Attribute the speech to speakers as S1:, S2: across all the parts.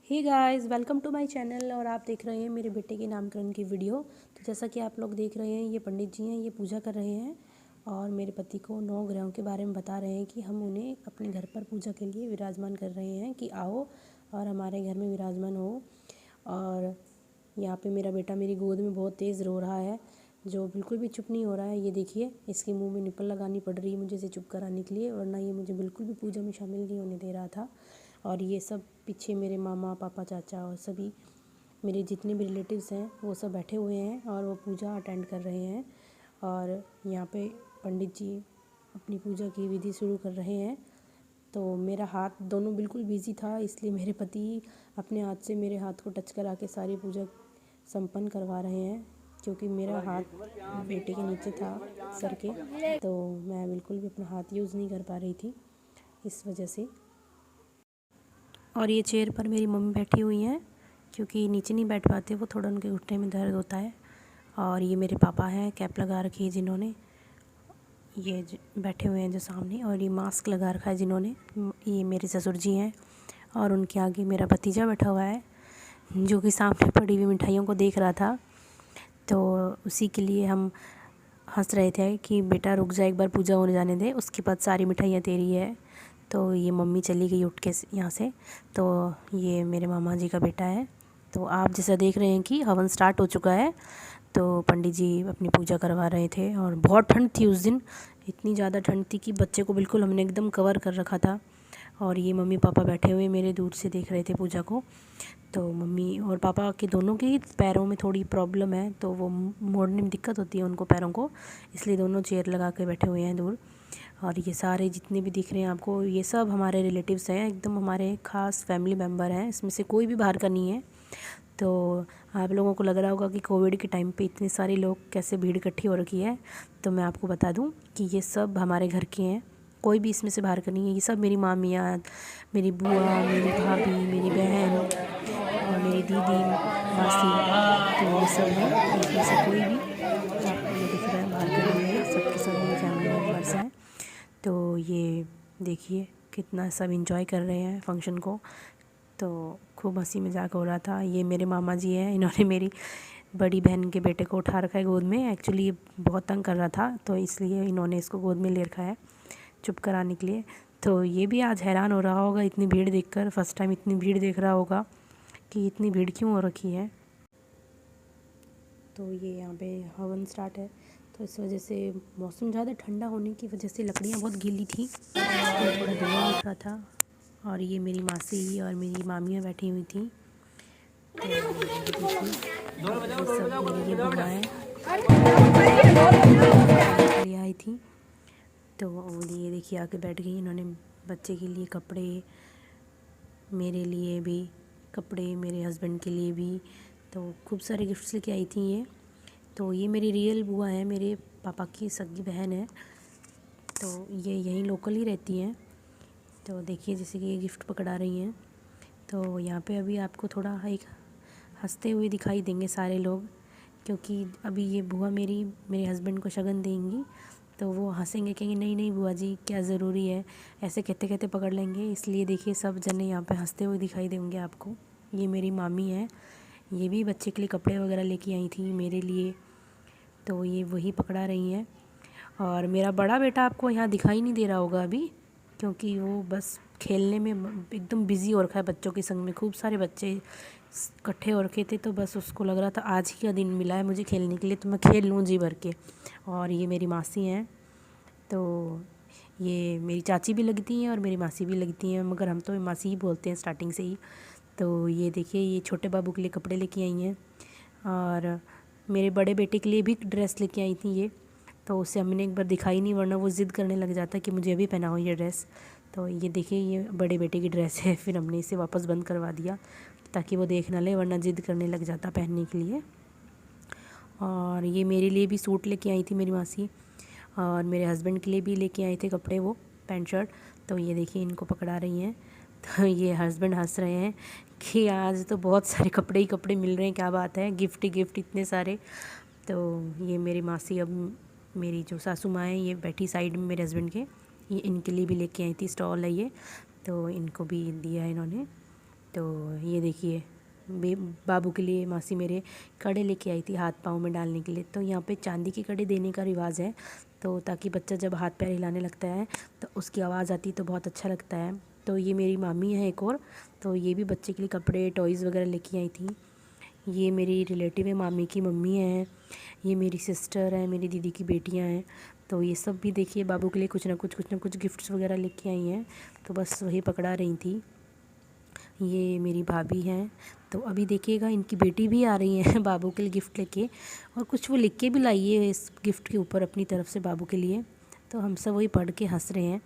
S1: Hey guys, welcome to my channel. और आप देख रहे हैं मेरे बेटे के नामकरण की वीडियो। तो जैसा कि आप लोग देख रहे हैं, ये पंडित जी हैं, ये पूजा कर रहे हैं और मेरे पति को 9 ग्रहों के बारे में बता रहे हैं कि हम उन्हें अपने घर पर पूजा के लिए विराजमान कर रहे हैं कि आओ और हमारे घर में विराजमान हो। और यहाँ पे मेरा बेटा मेरी गोद में बहुत तेज़ रो रहा है, जो बिल्कुल भी चुप नहीं हो रहा है। ये देखिए, इसके मुंह में निप्पल लगानी पड़ रही है मुझे इसे चुप कराने के लिए, वरना ये मुझे बिल्कुल भी पूजा में शामिल नहीं होने दे रहा था। और ये सब पीछे मेरे मामा पापा चाचा और सभी मेरे जितने भी रिलेटिव्स हैं वो सब बैठे हुए हैं और वो पूजा अटेंड कर रहे हैं। और यहाँ पे पंडित जी अपनी पूजा की विधि शुरू कर रहे हैं। तो मेरा हाथ दोनों बिल्कुल बिजी था, इसलिए मेरे पति अपने हाथ से मेरे हाथ को टच करा के सारी पूजा संपन्न करवा रहे हैं, क्योंकि मेरा हाथ बेटे के नीचे था सर के, तो मैं बिल्कुल भी अपना हाथ यूज़ नहीं कर पा रही थी इस वजह से। और ये चेयर पर मेरी मम्मी बैठी हुई हैं, क्योंकि नीचे नहीं बैठ पाते, वो थोड़ा उनके घुटने में दर्द होता है। और ये मेरे पापा हैं, कैप लगा रखी है जिन्होंने, ये बैठे हुए हैं जो सामने, और ये मास्क लगा रखा है जिन्होंने, ये मेरे ससुर जी हैं। और उनके आगे मेरा भतीजा बैठा हुआ है, जो कि सामने पड़ी हुई मिठाइयों को देख रहा था। तो उसी के लिए हम हंस रहे थे कि बेटा रुक जा, एक बार पूजा होने जाने दे, उसके बाद सारी मिठाइयाँ तेरी है। तो ये मम्मी चली गई उठ के यहाँ से। तो ये मेरे मामा जी का बेटा है। तो आप जैसा देख रहे हैं कि हवन स्टार्ट हो चुका है। तो पंडित जी अपनी पूजा करवा रहे थे और बहुत ठंड थी उस दिन, इतनी ज़्यादा ठंड थी कि बच्चे को बिल्कुल हमने एकदम कवर कर रखा था। और ये मम्मी पापा बैठे हुए मेरे दूर से देख रहे थे पूजा को। तो मम्मी और पापा के दोनों के ही पैरों में थोड़ी प्रॉब्लम है, तो वो मोड़ने में दिक्कत होती है उनको पैरों को, इसलिए दोनों चेयर लगा के बैठे हुए हैं दूर। और ये सारे जितने भी दिख रहे हैं आपको, ये सब हमारे रिलेटिव्स हैं, एकदम हमारे ख़ास फैमिली मेम्बर हैं, इसमें से कोई भी बाहर का नहीं है। तो आप लोगों को लग रहा होगा कि कोविड के टाइम पे इतने सारे लोग कैसे भीड़ इकट्ठी हो रखी है। तो मैं आपको बता दूं कि ये सब हमारे घर के हैं, कोई भी इसमें से बाहर का नहीं है। ये सब मेरी मामियाँ, मेरी बुआ, मेरी भाभी, मेरी बहन और मेरी दीदी, मासी, तो ये सब हैं। इसमें से कोई भी आपको जो दिख रहा है बाहर का नहीं है, सबके सब मेरी फैमिली मेम्बर्स हैं। तो ये देखिए कितना सब इंजॉय कर रहे हैं फंक्शन को। तो खूब हंसी मजाक हो रहा था। ये मेरे मामा जी हैं, इन्होंने मेरी बड़ी बहन के बेटे को उठा रखा है गोद में। एक्चुअली ये बहुत तंग कर रहा था, तो इसलिए इन्होंने इसको गोद में ले रखा है चुप कराने के लिए। तो ये भी आज हैरान हो रहा होगा इतनी भीड़ देखकर, फर्स्ट टाइम इतनी भीड़ देख रहा होगा कि इतनी भीड़ क्यों हो रखी है। तो ये यहाँ पे हवन स्टार्ट है, तो इस वजह से मौसम ज़्यादा ठंडा होने की वजह से लकड़ियाँ बहुत गीली थी, तो थोड़ा धुआं उठ रहा था। और ये मेरी मासी और मेरी मामियाँ बैठी हुई थी। तो ये सब मेरी ये बुआएँ के लिए आई थी। तो ये देखिए आके बैठ गई इन्होंने, बच्चे के लिए कपड़े, मेरे लिए भी कपड़े, मेरे हस्बैंड के लिए भी, तो खूब सारे गिफ्ट्स लेके आई थी ये। तो ये मेरी रियल बुआ है, मेरे पापा की सगी बहन है। तो ये यहीं लोकल ही रहती हैं। तो देखिए जैसे कि ये गिफ्ट पकड़ा रही हैं। तो यहाँ पे अभी आपको थोड़ा एक हंसते हुए दिखाई देंगे सारे लोग, क्योंकि अभी ये बुआ मेरी मेरे हस्बैंड को शगन देंगी। तो वो हंसेंगे, कहेंगे नहीं नहीं बुआ जी क्या ज़रूरी है, ऐसे कहते कहते पकड़ लेंगे। इसलिए देखिए सब जने यहाँ पे हंसते हुए दिखाई देंगे आपको। ये मेरी मामी है, ये भी बच्चे के लिए कपड़े वगैरह लेके आई थी मेरे लिए, तो ये वही पकड़ा रही हैं। और मेरा बड़ा बेटा आपको यहाँ दिखाई नहीं दे रहा होगा अभी, क्योंकि वो बस खेलने में एकदम बिज़ी हो रखा है बच्चों के संग में। खूब सारे बच्चे इकट्ठे हो रखे थे, तो बस उसको लग रहा था आज ही का दिन मिला है मुझे खेलने के लिए, तो मैं खेल लूँ जी भर के। और ये मेरी मासी हैं, तो ये मेरी चाची भी लगती हैं और मेरी मासी भी लगती हैं, मगर हम तो मासी ही बोलते हैं स्टार्टिंग से ही। तो ये देखिए ये छोटे बाबू के लिए कपड़े लेके आई हैं, और मेरे बड़े बेटे के लिए भी ड्रेस लेके आई थी ये। तो उसे हमने एक बार दिखाई नहीं, वरना वो ज़िद करने लग जाता कि मुझे अभी पहनाओ ये ड्रेस। तो ये देखिए ये बड़े बेटे की ड्रेस है, फिर हमने इसे वापस बंद करवा दिया ताकि वो देख ना ले, वरना ज़िद करने लग जाता पहनने के लिए। और ये मेरे लिए भी सूट लेके आई थी मेरी मासी, और मेरे हस्बैंड के लिए भी लेके आए थे कपड़े, वो पैंट शर्ट। तो ये देखिए इनको पकड़ा रही हैं। तो ये हस्बैंड हंस रहे हैं कि आज तो बहुत सारे कपड़े ही कपड़े मिल रहे हैं, क्या बात है, गिफ्ट ही गिफ्ट इतने सारे। तो ये मेरी मासी, अब मेरी जो सासू माँ है ये बैठी साइड में मेरे हस्बैंड के, ये इनके लिए भी लेके आई थी, स्टॉल है ये, तो इनको भी दिया है इन्होंने। तो ये देखिए बाबू के लिए मासी मेरे कड़े लेके आई थी हाथ पाँव में डालने के लिए। तो यहाँ पे चांदी के कड़े देने का रिवाज है, तो ताकि बच्चा जब हाथ पैर हिलाने लगता है तो उसकी आवाज़ आती तो बहुत अच्छा लगता है। तो ये मेरी मामी है एक और, तो ये भी बच्चे के लिए कपड़े टॉयज़ वगैरह लेके आई थी। ये मेरी रिलेटिव है, मामी की मम्मी है, ये मेरी सिस्टर है, मेरी दीदी की बेटियां हैं। तो ये सब भी देखिए बाबू के लिए कुछ ना कुछ गिफ्ट्स वगैरह लेके आई हैं, तो बस वही पकड़ा रही थी। ये मेरी भाभी हैं, तो अभी देखिएगा इनकी बेटी भी आ रही है बाबू के लिए गिफ्ट लेके, और कुछ वो लिख के भी लाई है इस गिफ्ट के ऊपर अपनी तरफ से बाबू के लिए। तो हम सब वही पढ़ के हंस रहे हैं।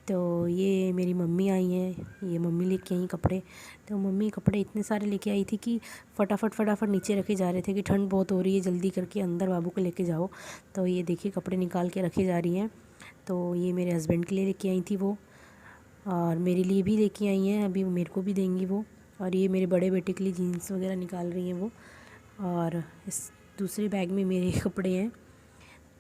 S1: तो ये मेरी मम्मी आई हैं, ये मम्मी लेके आई कपड़े। तो मम्मी कपड़े इतने सारे लेके आई थी कि फटाफट नीचे रखे जा रहे थे कि ठंड बहुत हो रही है, जल्दी करके अंदर बाबू को लेके जाओ। तो ये देखिए कपड़े निकाल के रखे जा रही हैं। तो ये मेरे हस्बैंड के लिए लेके आई थी वो, और मेरे लिए भी लेके आई हैं, अभी मेरे को भी देंगी वो। और ये मेरे बड़े बेटे के लिए जीन्स वगैरह निकाल रही हैं वो, और इस दूसरे बैग में मेरे कपड़े हैं।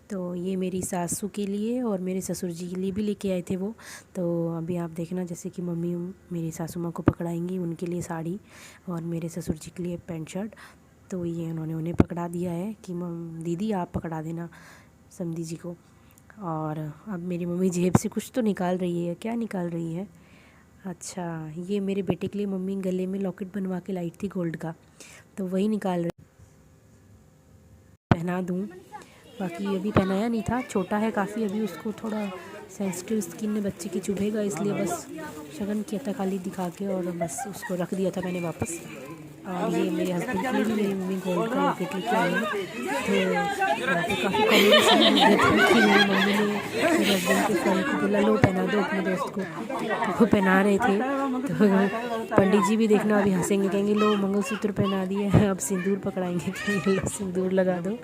S1: तो ये मेरी सासू के लिए और मेरे ससुर जी के लिए भी लेके आए थे वो। तो अभी आप देखना जैसे कि मम्मी मेरी सासू माँ को पकड़ाएंगी, उनके लिए साड़ी और मेरे ससुर जी के लिए पैंट शर्ट। तो ये उन्होंने उन्हें पकड़ा दिया है कि दीदी आप पकड़ा देना समधी जी को। और अब मेरी मम्मी जेब से कुछ तो निकाल रही है, क्या निकाल रही है? अच्छा, ये मेरे बेटे के लिए मम्मी गले में लॉकेट बनवा के लाई थी गोल्ड का, तो वही निकाल रही, पहना दूँ। बाकी अभी पहनाया नहीं था, छोटा है काफ़ी अभी, उसको थोड़ा सेंसिटिव स्किन में बच्चे की चुभेगा, इसलिए बस शगन किया था खाली दिखा के, और बस उसको रख दिया था मैंने वापस। और ये मेरे हस्बैंड के लिए भी मेरी मम्मी गोल्ड का लॉकेट लेके आई है। तो यहाँ पे काफ़ी कॉमेडी सीन हो गया था कि मेरी मम्मी ने मेरे हस्बैंड के फ्रेंड को बोला लो पहना दो अपने दोस्त को, तो वो पहना रहे थे। तो पंडित जी भी देखना अभी हंसेंगे, कहेंगे लो मंगलसूत्र पहना दिए, अब सिंदूर पकड़ाएंगे, कहेंगे लो सिंदूर लगा दो।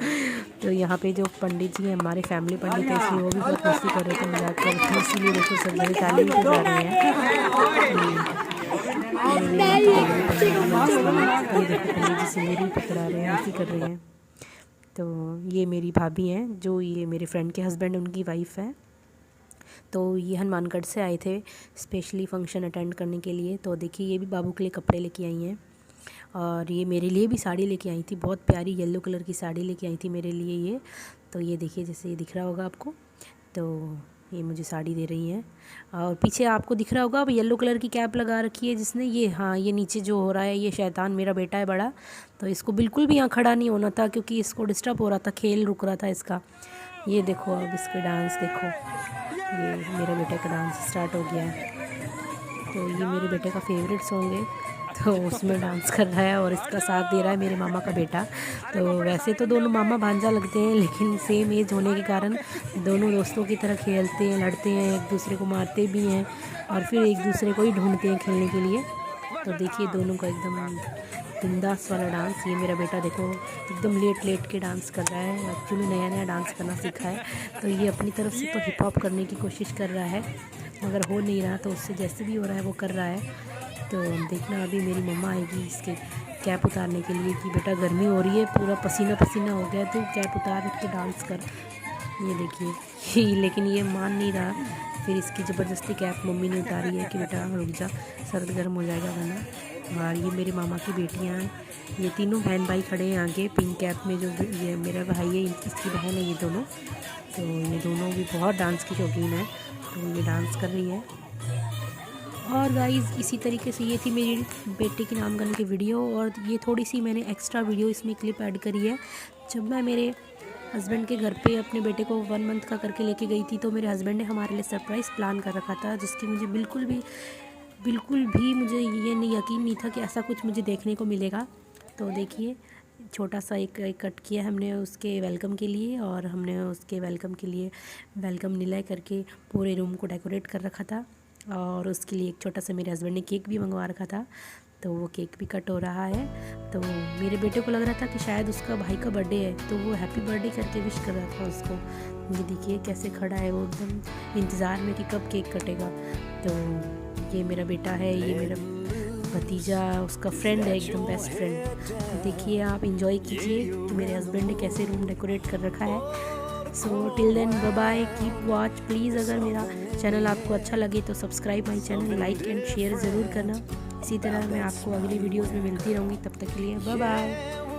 S1: तो यहाँ पे जो पंडित जी हैं हमारे फैमिली पंडित है, इसलिए वो भी बहुत मस्ती कर रहे थे, मजाक कर रहे थे, इसीलिए देखो सब मेरे ताली भी बजा रहे हैं। ये देखो पंडित जी सिंदूर भी पकड़ा रहे हैं, मस्ती कर रहे हैं। तो ये मेरी भाभी हैं, जो ये मेरे फ्रेंड के हस्बैंड उनकी वाइफ है। तो ये हनुमानगढ़ से आए थे स्पेशली फंक्शन अटेंड करने के लिए। तो देखिए ये भी बाबू के लिए कपड़े लेके आई हैं, और ये मेरे लिए भी साड़ी लेके आई थी, बहुत प्यारी येलो कलर की साड़ी लेके आई थी मेरे लिए ये। तो ये देखिए जैसे ये दिख रहा होगा आपको, तो ये मुझे साड़ी दे रही हैं। और पीछे आपको दिख रहा होगा अब येलो कलर की कैप लगा रखी है जिसने, ये हाँ ये नीचे जो हो रहा है ये शैतान मेरा बेटा है बड़ा, तो इसको बिल्कुल भी यहाँ खड़ा नहीं होना था क्योंकि इसको डिस्टर्ब हो रहा था, खेल रुक रहा था इसका। ये देखो अब इसके डांस देखो, ये मेरे बेटे का डांस स्टार्ट हो गया है। तो ये मेरे बेटे का फेवरेट सॉन्ग है, तो उसमें डांस कर रहा है और इसका साथ दे रहा है मेरे मामा का बेटा। तो वैसे तो दोनों मामा भांजा लगते हैं, लेकिन सेम एज होने के कारण दोनों दोस्तों की तरह खेलते हैं, लड़ते हैं, एक दूसरे को मारते भी हैं और फिर एक दूसरे को ही ढूंढते हैं खेलने के लिए। तो देखिए दोनों का एकदम बिंदास वाला डांस। ये मेरा बेटा देखो एकदम लेट के डांस कर रहा है, एक्चुअली नया डांस करना सीखा है। तो ये अपनी तरफ से तो हिप हॉप करने की कोशिश कर रहा है, मगर हो नहीं रहा, तो उससे जैसे भी हो रहा है वो कर रहा है। तो देखना अभी मेरी मम्मा आएगी इसके कैप उतारने के लिए कि बेटा गर्मी हो रही है, पूरा पसीना पसीना हो गया, तो कैप उतार के डांस कर। ये देखिए लेकिन ये मान नहीं रहा, फिर इसकी ज़बरदस्ती कैप मम्मी ने उतारी है कि बेटा रुक जा, सर्द गर्म हो जाएगा वरना। और ये मेरे मामा की बेटियां हैं, ये तीनों बहन भाई खड़े हैं आगे पिंक कैप में, जो ये मेरा भाई है इसकी बहन है ये दोनों। तो ये दोनों भी बहुत डांस की शौकीन है, तो ये डांस कर रही है। और गाइज़ इसी तरीके से ये थी मेरी बेटे के नामकरण की वीडियो, और ये थोड़ी सी मैंने एक्स्ट्रा वीडियो इसमें क्लिप ऐड करी है। जब मैं मेरे हस्बैंड के घर पे अपने बेटे को 1 मंथ का करके लेके गई थी, तो मेरे हस्बैंड ने हमारे लिए सरप्राइज़ प्लान कर रखा था, जिसकी मुझे बिल्कुल भी मुझे ये नहीं यकीन नहीं था कि ऐसा कुछ मुझे देखने को मिलेगा। तो देखिए छोटा सा एक कट किया हमने उसके वेलकम के लिए, और हमने उसके वेलकम के लिए वेलकम निलय करके पूरे रूम को डेकोरेट कर रखा था। और उसके लिए एक छोटा सा मेरे हस्बैंड ने केक भी मंगवा रखा था, तो वो केक भी कट हो रहा है। तो मेरे बेटे को लग रहा था कि शायद उसका भाई का बर्थडे है, तो वो हैप्पी बर्थडे करके विश कर रहा था उसको। ये देखिए कैसे खड़ा है वो, एकदम इंतज़ार में कि कब केक कटेगा। तो ये मेरा बेटा है, ये मेरा भतीजा, उसका फ्रेंड है, एकदम बेस्ट फ्रेंड। तो देखिए आप इंजॉय कीजिए कि मेरे हस्बैंड ने कैसे रूम डेकोरेट कर रखा है। So till then bye bye, keep watch please. अगर मेरा चैनल आपको अच्छा लगे तो subscribe my channel, like and share ज़रूर करना। इसी तरह मैं आपको अगली वीडियोज़ में मिलती रहूँगी। तब तक के लिए बाय बाय।